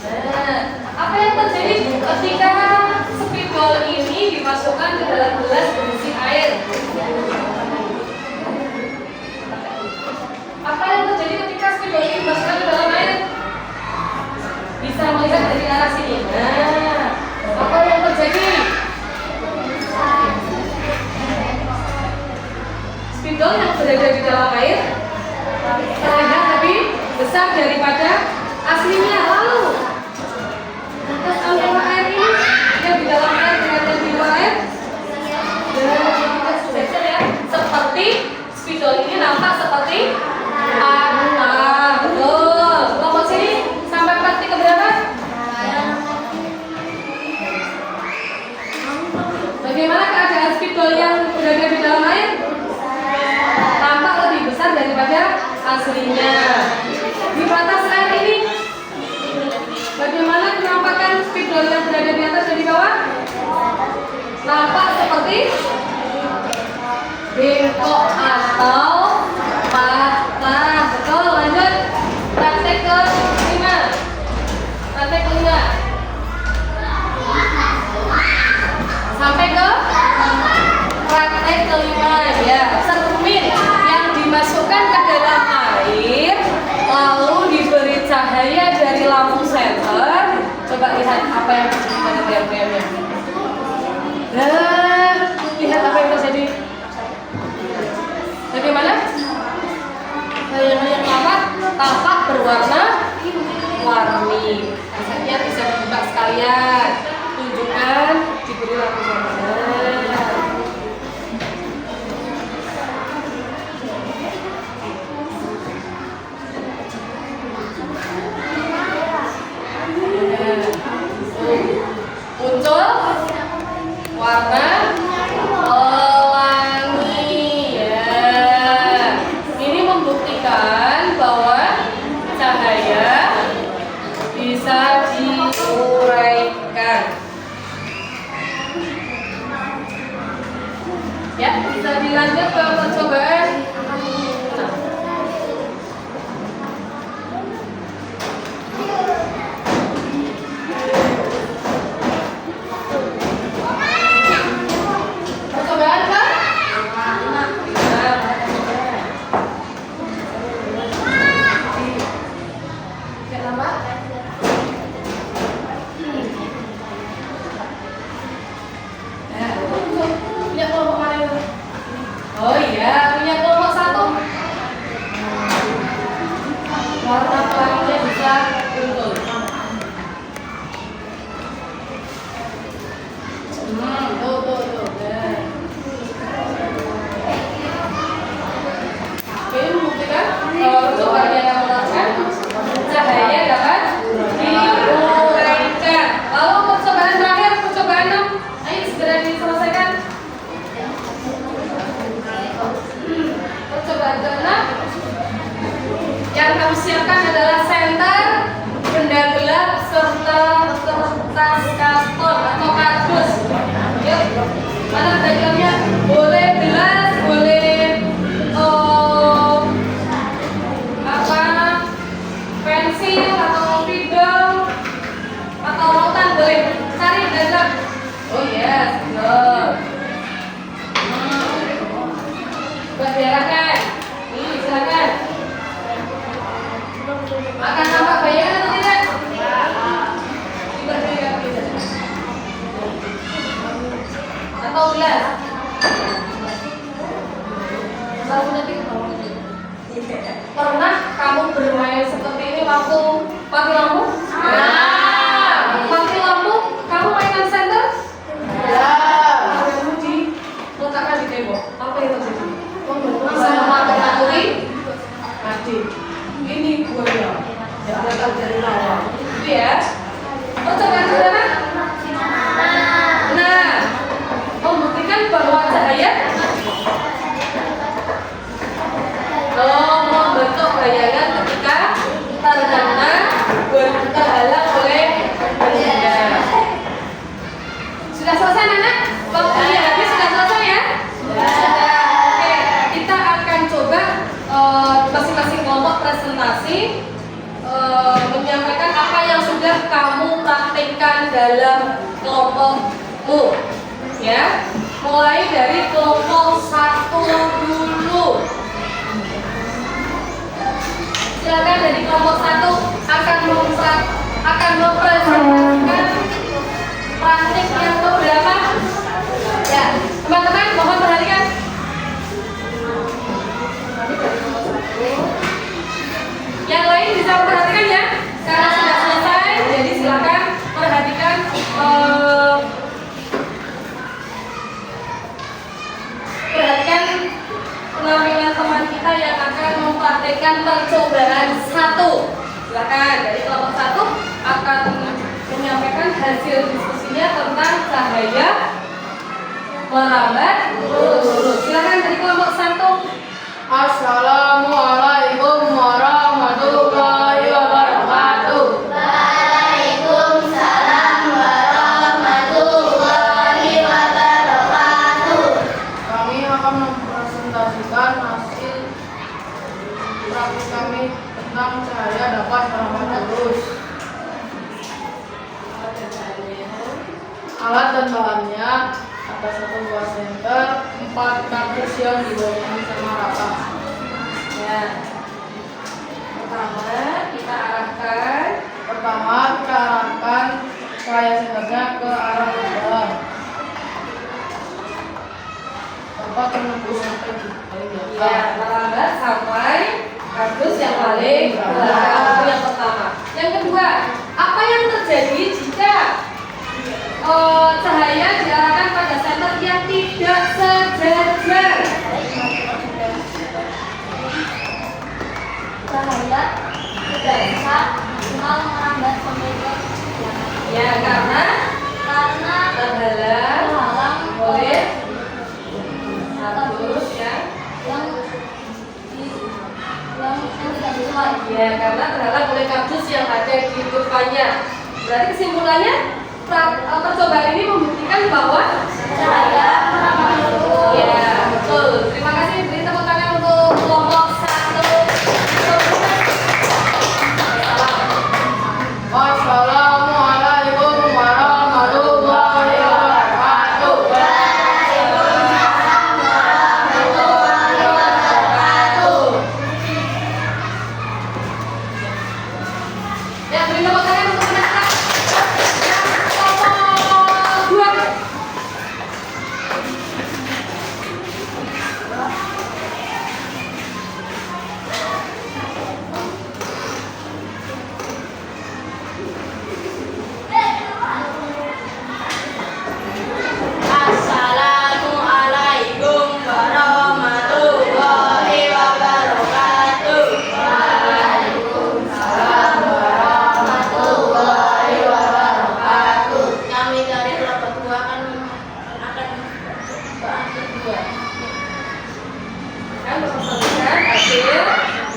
S1: Nah, apa yang terjadi ketika spidol ini dimasukkan ke dalam gelas berisi air? Apa yang terjadi ketika spidol ini dimasukkan ke dalam air? Bisa melihat dari arah sini. Nah, apa yang terjadi? Spidol yang berada di dalam air terlihat lebih besar daripada aslinya. Lalu atas aliran air ini yang di dalam air dengan yang di luar air, ya, seperti spidol ini nampak seperti betul. Kelompok sini sampai praktik keberapa? Bagaimana keadaan spidol yang berada di dalam air? Tampak lebih besar daripada aslinya. Di batas air ini, bagaimana penampakan spidol yang berada di atas dan di bawah? Nampak seperti bengkok atau patah. Betul, lanjut. Praktek ke-5. Praktek ke-5. Sampai ke praktek ke-5 ya. Cermin yang dimasukkan ke dalam air lalu diberi cahaya dari lampu senter. Coba lihat apa yang terjadi pada diagramnya. Nah, lihat apa yang terjadi. Bagaimana? Cahaya yang tampak berwarna-warni. Rasanya bisa dibuka sekalian. Tunjukkan diberi lampu senter. Muncul warna pelangi ya. Ini membuktikan bahwa cahaya bisa diuraikan. Ya, bisa dilanjut ke percobaan. Percobaan kan? Tidak lama. Punya kelompok mana itu? Oh iya, punya warna pelanginya bisa muncul. Tuh. Nah. Ini membuktikan coba dia melakukan cahaya dapat diuraikan. Lalu percobaan terakhir, percobaan 6, ayo segera diselesaikan. Percobaan ke-6 yang kami siapkan adalah senter, benda gelap, serta kertas karton atau kardus. Yuk, mana diagramnya? Boleh gelas, boleh pensil atau spidol atau rotan, boleh cari diagram. Oh yes, good. Buat diarahkan. Ini silakan. Akan nampak bayangan atau tidak? Diperhatikan saja. Atau gelas? Lalu nanti ke bawah. Pernah kamu bermain seperti ini waktu pakai lampu? Pakai lampu, kamu mainan senter? Kamu diletakkan di tembok. Apa yang terjadi? Bisa menakut-nakuti adik. Ini buaya yang datang dari rawa. Itu ya. Oh, coba sederhana. Nah, membuktikan bahwa cahaya membentuk bayangan ketika terhalang oleh benda. Sudah selesai, Nana? Waktunya habis, sudah selesai ya? Sudah. Oke, kita akan coba masing-masing kelompok presentasi menyampaikan apa yang sudah kamu praktikkan dalam kelompokmu. Ya, mulai dari kelompok 1 dulu. Silakan dari kelompok 1 akan mempresentasikan praktik yang keberapa? Ya, teman-teman mohon perhatikan. Yang lain bisa memperhatikan ya, karena sudah selesai. Jadi silakan perhatikan penampilan teman kita yang akan mempraktekkan percobaan 1. Silakan dari kelompok 1 akan menyampaikan hasil diskusinya tentang cahaya merambat lurus. Silakan dari kelompok 1.
S3: Assalamualaikum warahmatullahi wabarakatuh.
S2: Waalaikumsalam warahmatullahi wabarakatuh.
S3: Kami akan mempresentasikan hasil praktik kami tentang cahaya dapat merambat lurus. Alat dan bahannya ada 1 buah senter, 4 kardus yang dibawahi sama rata.
S1: Ya. Pertama kita arahkan
S3: cahaya senternya ke arah bawah. Dapat menembus sampai di paling belakang.
S1: ya, merambat sampai kardus yang paling belakang. Itu yang pertama. Yang kedua, apa yang terjadi jika cahaya diarahkan pada senter yang tidak sejajar?
S2: Cahaya tidak bisa merambat sampai ke
S1: Ya, karena
S2: terhalang
S1: oleh kardus yang
S2: tidak sesuai.
S1: ya, karena terhalang oleh kardus yang ada di depannya. Berarti kesimpulannya percobaan ini membuktikan bahwa
S2: Cahaya merambat lurus.
S1: ya, betul. Terima kasih. Beri tepuk tangan untuk kelompok 1.
S3: Wassalamualaikum warahmatullahi wabarakatuh.
S1: Ya, beri tepuk tangan untuk mereka. Kelompok 2. hasil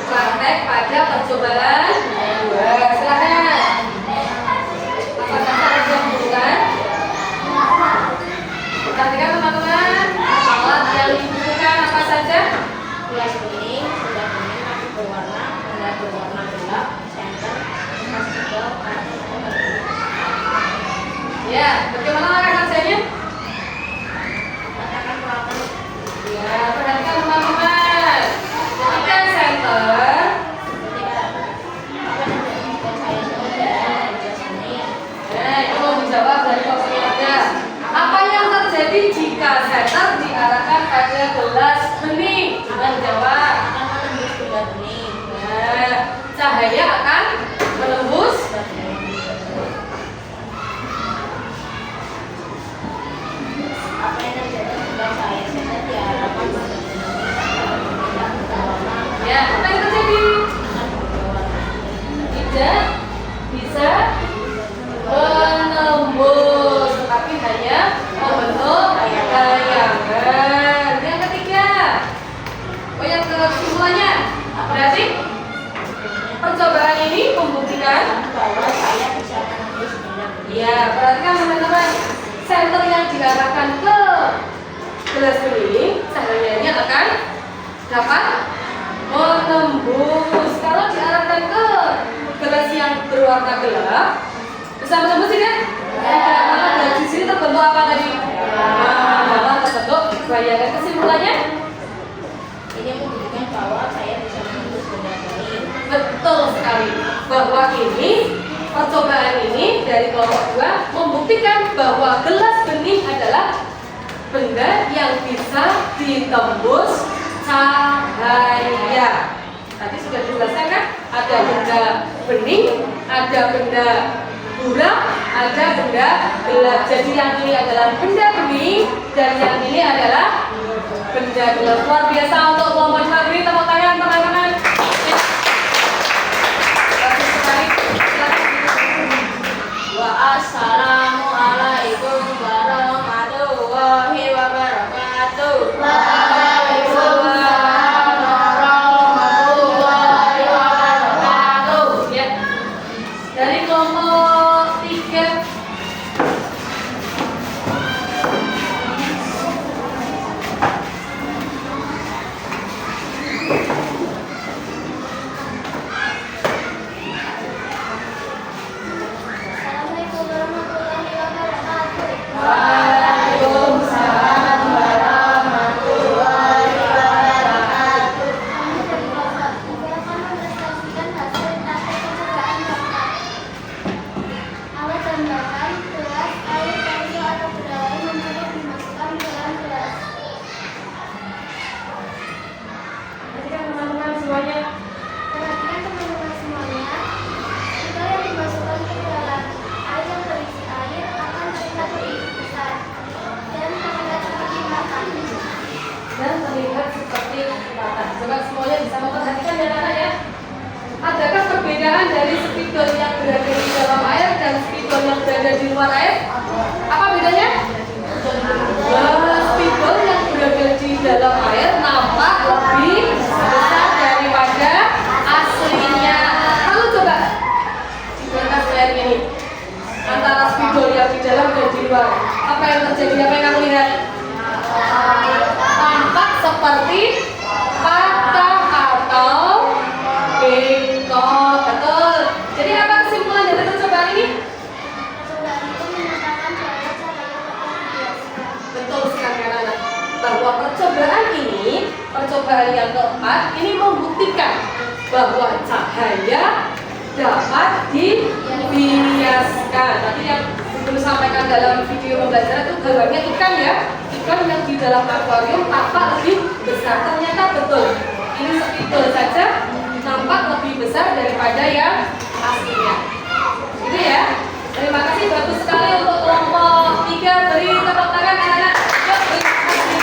S1: praktek pada percobaan kedua. Silakan. Apa saja harus dilakukan? Perhatikan teman-teman, alat yang dibutuhkan apa saja?
S2: Gelas bening, benda bening, api berwarna, benda berwarna gelap, senter, kertas tebal, kartu tebal.
S1: Ya, bagaimana langkah kerjanya?
S2: Katakan peralatan.
S1: Ya, perhatikan teman-teman. Ketika center, itu mau dijawab dari opsi ada. Apa yang terjadi jika center diarahkan pada gelas bening? Coba jawab. Nah, cahaya akan menembus.
S2: Apa yang terjadi jika cahaya senter diarahkan pada
S1: Ya, apa yang terjadi? Tidak bisa menembus, tetapi hanya membentuk bayangan. Yang ketiga, yang kesimpulannya, berarti percobaan ini membuktikan
S2: bahwa saya bisa menembus benda bening.
S1: ya, perhatikan teman-teman, senter yang diarahkan ke gelas bening, cahayanya akan dapat menembus. Kalau diarahkan ke gelas yang berwarna gelap, bisa menembus tidak? Tidak. Maka di sini terbentuk apa tadi? Nah, terbentuk bayangan. Kesimpulannya?
S2: Ini membuktikan bahwa saya bisa menembus benda bening.
S1: Betul sekali. Bahwa ini percobaan ini dari kelompok 2 membuktikan bahwa gelas bening adalah benda yang bisa ditembus cahaya. Tadi sudah dijelaskan kan? Ada benda bening, ada benda buram, ada benda gelap. Jadi yang ini adalah benda bening dan yang ini adalah benda gelap. Luar biasa untuk kelompok 2 beri tepuk tangan teman-teman. Bagus sekali.
S2: Wassalamualaikum warahmatullahi wabarakatuh.
S1: Ya. Dari kelompok 3
S2: Assalamualaikum warahmatullahi wabarakatuh.
S1: Waalaikumsalam warahmatullahi wabarakatuh.
S2: Kami dari kelompok 3 akan mempresentasikan hasil praktek percobaan dokter. Alat tembakan, gelas, air, pensil atau benda lain yang cukup dimasukkan ke dalam gelas.
S1: Perhatikan teman-teman semuanya.
S2: Perhatikan teman-teman semuanya, jika yang dimasukkan ke dalam air yang berisi air akan terlihat lebih besar dan terlihat seperti mata.
S1: Dan terlihat seperti mata. Coba semuanya bisa memperhatikan ya anak ya. Adakah perbedaan dari spidol yang berada di dalam air dan spidol yang berada di luar air? Apa bedanya? Spidol yang berada di dalam air nampak lebih besar daripada aslinya. Kamu coba di atas air ini antara spidol yang di dalam dan di luar. Apa yang terjadi? Apa yang kamu lihat? Tampak seperti patah atau bengkok. Betul. Jadi apa kesimpulan dari percobaan ini?
S2: Percobaan itu menyatakan bahwa cahaya dapat dibiaskan.
S1: Betul sekali anak-anak. Bahwa percobaan ini, percobaan yang keempat, ini membuktikan bahwa cahaya dapat dibiaskan. Tadi yang dulu sampaikan dalam video pembelajaran itu gambarnya ikan ya. Ikan yang di dalam akuarium tampak lebih besar. Ternyata betul. Ini spidol saja tampak lebih besar daripada yang aslinya. Gitu ya. Terima kasih, bagus sekali untuk kelompok 3. Beri tepuk tangan anak-anak. Yuk, beri kasih.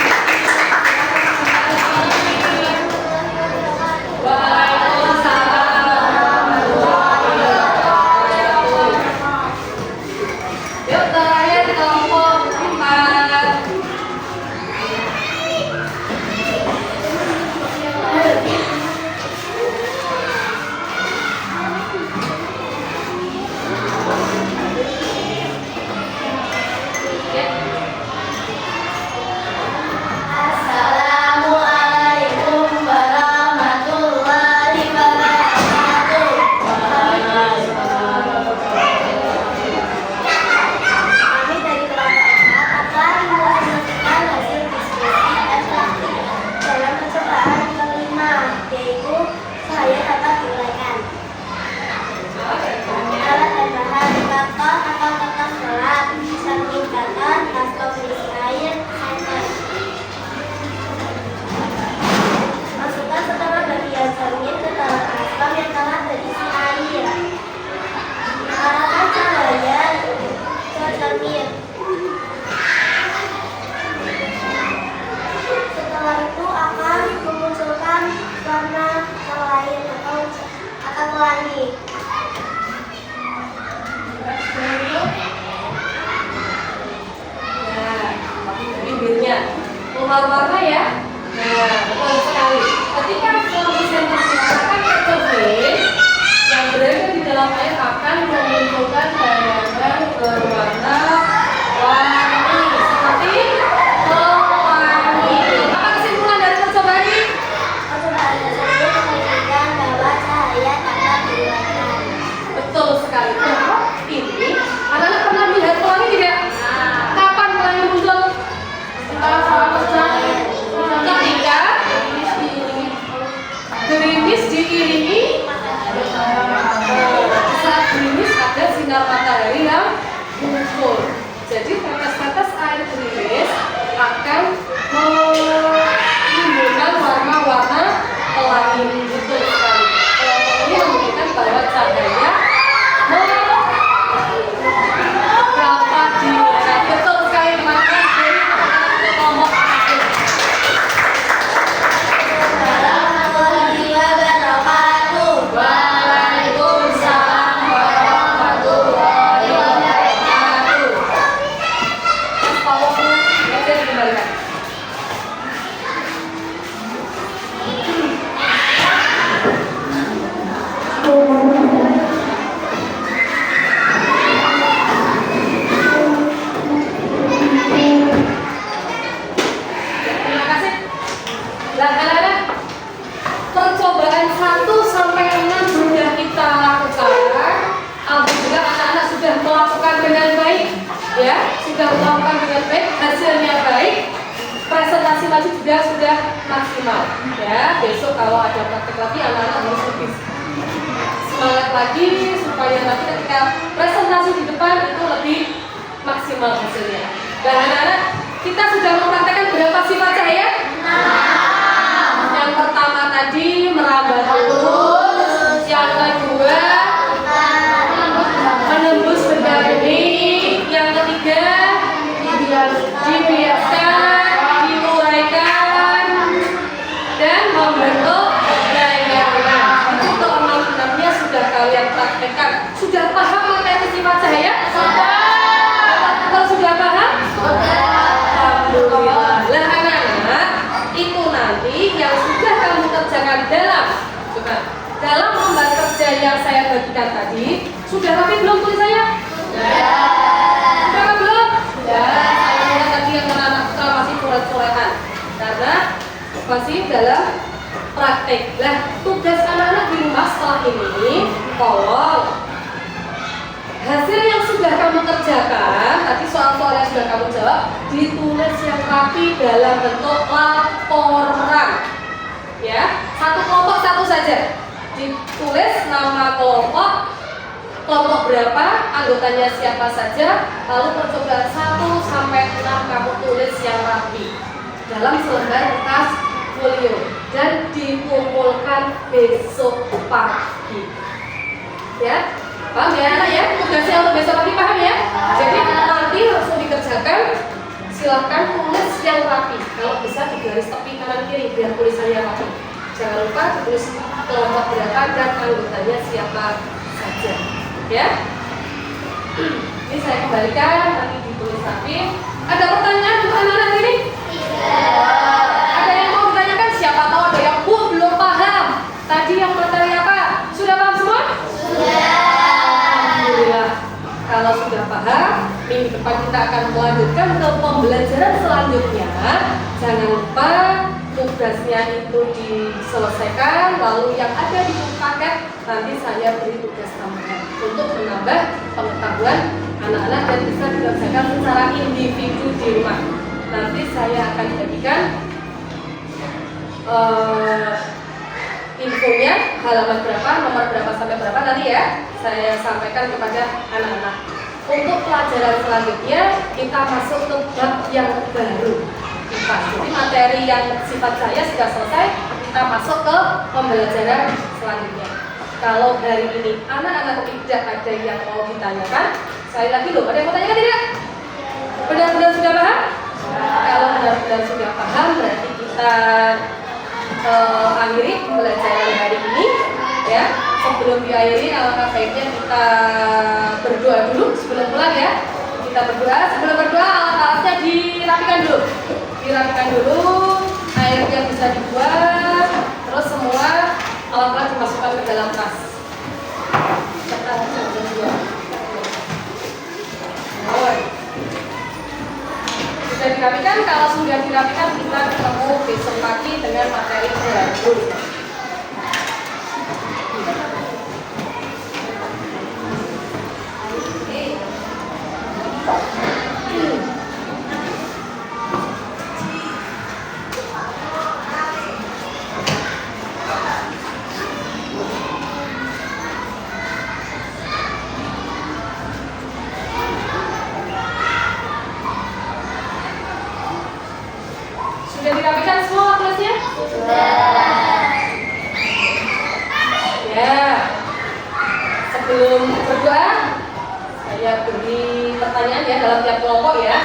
S1: Waalaikumsalam warahmatullahi wabarakatuh. Yuk, terakhir kelompok 4.
S2: pelangi.
S1: Nah, bibirnya warna ya. Nah, betul sekali. Ketika fluorescent menggunakan surface yang berada di dalam air akan memunculkan bayangan berwarna warni seperti pelangi. Apa kesimpulan dari percobaan ini?
S2: Percobaan tersebut menunjukkan bahwa cahaya dapat berwarna.
S1: Betul sekali. Nah, ini anak-anak pernah melihat pelangi tidak? Kapan pelangi muncul? Ketika gerimis diiringi saat gerimis ada sinar matahari yang muncul. Jadi tetes-tetes air gerimis akan menimbulkan warna-warna pelangi. Betul sekali. Kelompok ini menunjukkan bahwa cahaya dapat dilihat. Betul sekali, teman-teman. Jadi kelompok Waalaikumsalam warahmatullahi wabarakatuh. Mas Paulo, bisa dikembalikan. Terima kasih. Nah, anak-anak, percobaan 1 sampai 6 sudah kita lakukan. Alhamdulillah anak-anak sudah melakukan dengan baik, ya, sudah melakukan dengan baik, hasilnya baik. Presentasi lagi juga sudah maksimal, ya. Besok kalau ada praktek lagi, anak-anak harus lebih semangat lagi supaya nanti ketika presentasi di depan itu lebih maksimal hasilnya. Dan anak-anak, kita sudah mempraktekkan berapa sifat cahaya? Yang pertama tadi merambat lurus, yang kedua menembus benda bening, yang ketiga dibiaskan, diuraikan, dan membentuk bayangan. Itu keenam-enamnya sudah kalian praktekkan. Sudah paham materi sifat cahaya? Kalau sudah paham? Alhamdulillah. Lah anak-anak, itu nanti yang sudah kamu kerjakan dalam lembar kerja yang saya bagikan tadi, sudah rapi belum tulisannya? Sudah belum? Saya lihat tadi yang anak-anak putra masih coret-coretan karena masih dalam praktek. Lah, tugas anak-anak di rumah setelah ini, tolong hasil yang sudah kamu kerjakan, tadi soal-soal yang sudah kamu jawab, ditulis yang rapi dalam bentuk laporan. Ya, satu kelompok satu saja. Ditulis nama kelompok berapa, anggotanya siapa saja, lalu percobaan 1 sampai 6 kamu tulis yang rapi dalam selembar kertas folio dan dikumpulkan besok pagi. Ya. Paham ya anak ya? Tugasnya untuk besok pagi paham ya? Jadi nanti langsung dikerjakan. Silahkan tulis yang rapi. Kalau bisa di garis tepi kanan kiri biar tulisannya rapi. Jangan lupa ditulis kelompok berapa dan anggotanya siapa saja. Ya? Ini saya kembalikan nanti ditulis rapi. Ada pertanyaan untuk anak-anak ini? Ada yang mau ditanyakan? Siapa tahu ada yang belum paham. Tadi yang materi apa? Sudah paham semua? Sudah. Alhamdulillah. Kalau sudah paham, minggu depan kita akan melanjutkan ke pembelajaran selanjutnya. Jangan lupa tugasnya itu diselesaikan, lalu yang ada di paket nanti saya beri tugas tambahan untuk menambah pengetahuan anak-anak dan bisa dikerjakan secara individu di rumah. Nanti saya akan bagikan infonya, halaman berapa, nomor berapa sampai berapa nanti ya saya sampaikan kepada anak-anak. Untuk pelajaran selanjutnya kita masuk ke bab yang baru. Jadi materi yang sifat saya sudah selesai, kita masuk ke pembelajaran selanjutnya. Kalau hari ini anak-anak tidak ada yang mau ditanyakan, saya lagi loh, ada yang mau tanyakan tidak? Benar-benar sudah paham? Kalau benar-benar sudah paham, berarti kita akhiri pembelajaran hari ini ya. sebelum diakhiri, alangkah baiknya kita berdoa dulu sebelum pulang ya. Kita berdoa, sebelum berdoa alat-alatnya dirapikan dulu. Dirapikan dulu, airnya bisa dibuat, terus semua alat-alat dimasukkan ke dalam tas. Cepat, cepat. Sudah dirapikan, kalau sudah dirapikan kita ketemu besok pagi dengan materi baru. Sudah dirapikan semua kelasnya? Sudah. Ya. Sebelum berdoa, saya beri pertanyaan ya dalam tiap kelompok ya.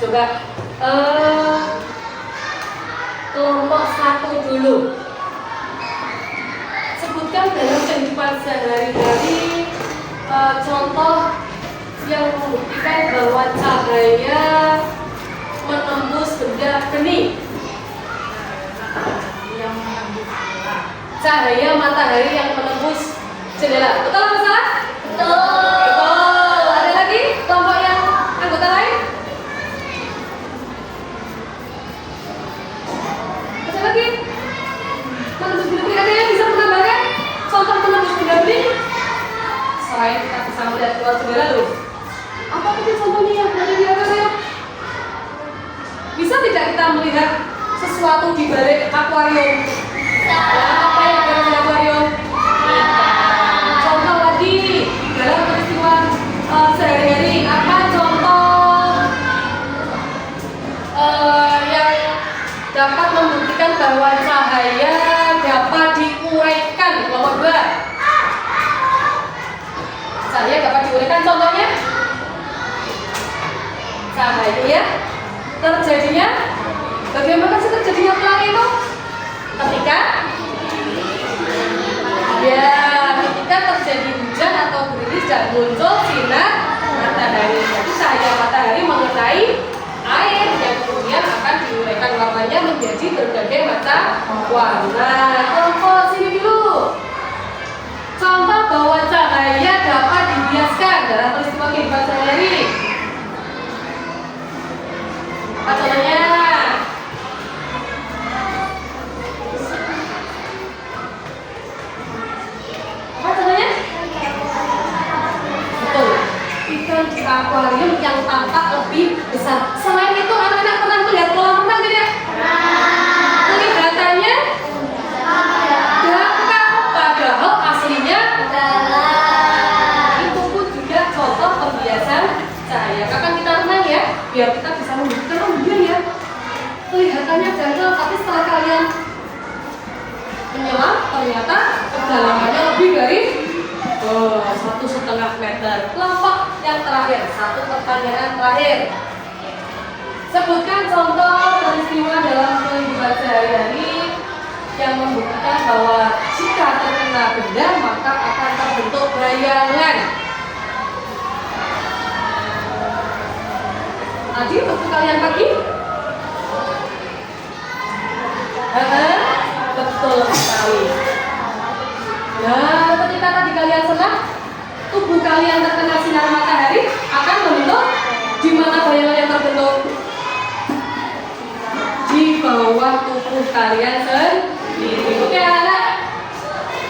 S1: Coba kelompok 1 dulu. Sebutkan dalam kehidupan sehari-hari contoh yang membuktikan bahwa cahaya menembus benda bening. Cahaya matahari yang menembus jendela. Betul apa salah? Betul. Betul. Ada lagi kelompok yang anggota lain? Ada lagi? Menembus benda bening. Ada yang bisa menambahkan contoh menembus benda bening? Selain kita bisa melihat keluar jendela loh. Apa itu contohnya yang berada di atas ya? Bisa tidak kita melihat sesuatu di balik akuarium? Apa yang ada di akuarium? Contoh lagi dalam peristiwa sehari-hari, apa contoh yang dapat membuktikan bahwa cahaya dapat diuraikan? Kelompok 2. Cahaya dapat diuraikan, contohnya? Cahaya terjadinya, bagaimana sih terjadinya pelangi itu? Ketika terjadi hujan atau gerimis dan muncul sinar matahari. Jadi cahaya matahari mengenai air yang kemudian akan diuraikan warnanya menjadi berbagai macam warna. Contoh sini dulu. Contoh bahwa cahaya dapat dibiaskan dalam peristiwa kehidupan sehari-hari. Apa contohnya? Apa contohnya? Betul. Ikan di akuarium yang tampak lebih besar. Selain itu, anak-anak pernah melihat kolam renang tidak? Kelihatannya dangkal, padahal aslinya itu pun juga contoh pembiasan cahaya. Kapan kita renang ya? Biar kita bisa membuktikan, oh iya ya, kelihatannya dangkal, tapi setelah kalian menyelam ternyata kedalamannya lebih dari 1,5 meter. Kelompok yang terakhir, satu pertanyaan terakhir. Sebutkan contoh peristiwa dalam kehidupan sehari-hari yang membuktikan bahwa jika terkena benda maka akan terbentuk bayangan. Tadi waktu kalian pagi? Betul sekali. Nah, ketika tadi kalian senang, tubuh kalian terkena sinar matahari akan membentuk di mana bayangan yang terbentuk? Di bawah tubuh kalian sendiri. Oke anak,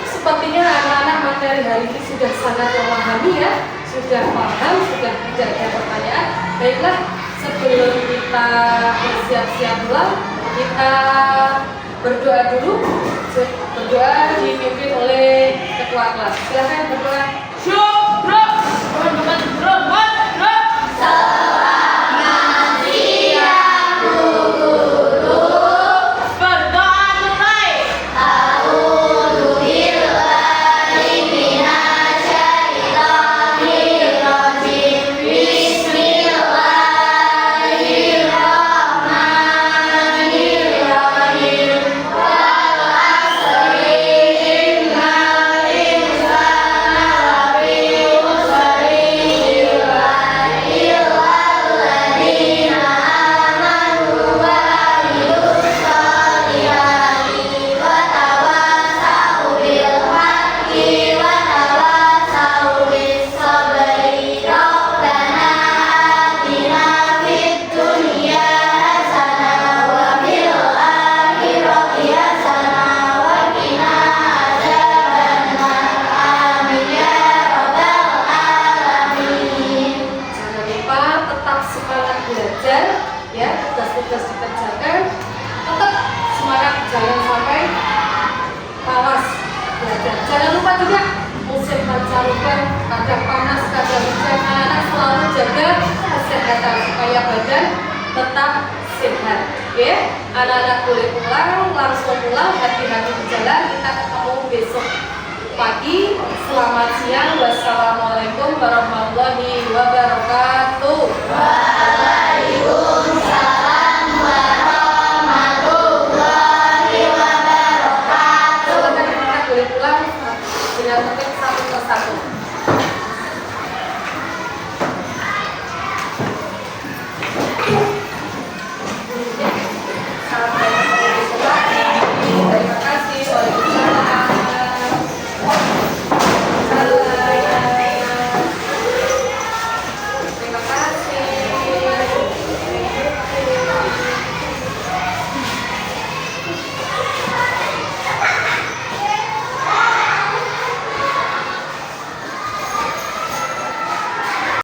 S1: sepertinya anak-anak materi hari ini sudah sangat memahami ya, sudah paham, sudah tidak ada pertanyaan. Baiklah, sebelum kita bersiap-siap pulang, kita berdoa dulu. Berdoa dipimpin oleh ketua kelas. Silakan berdoa.
S2: Bismillahirrahmanirrahim.
S1: Jangan lupa juga musim pancaroba, kadang panas, kadang hujan. Anak-anak selalu jaga kesehatan supaya badan tetap sehat. Oke, anak-anak boleh pulang, langsung pulang, hati-hati di jalan. Kita ketemu besok pagi. Selamat siang. Wassalamualaikum warahmatullahi wabarakatuh.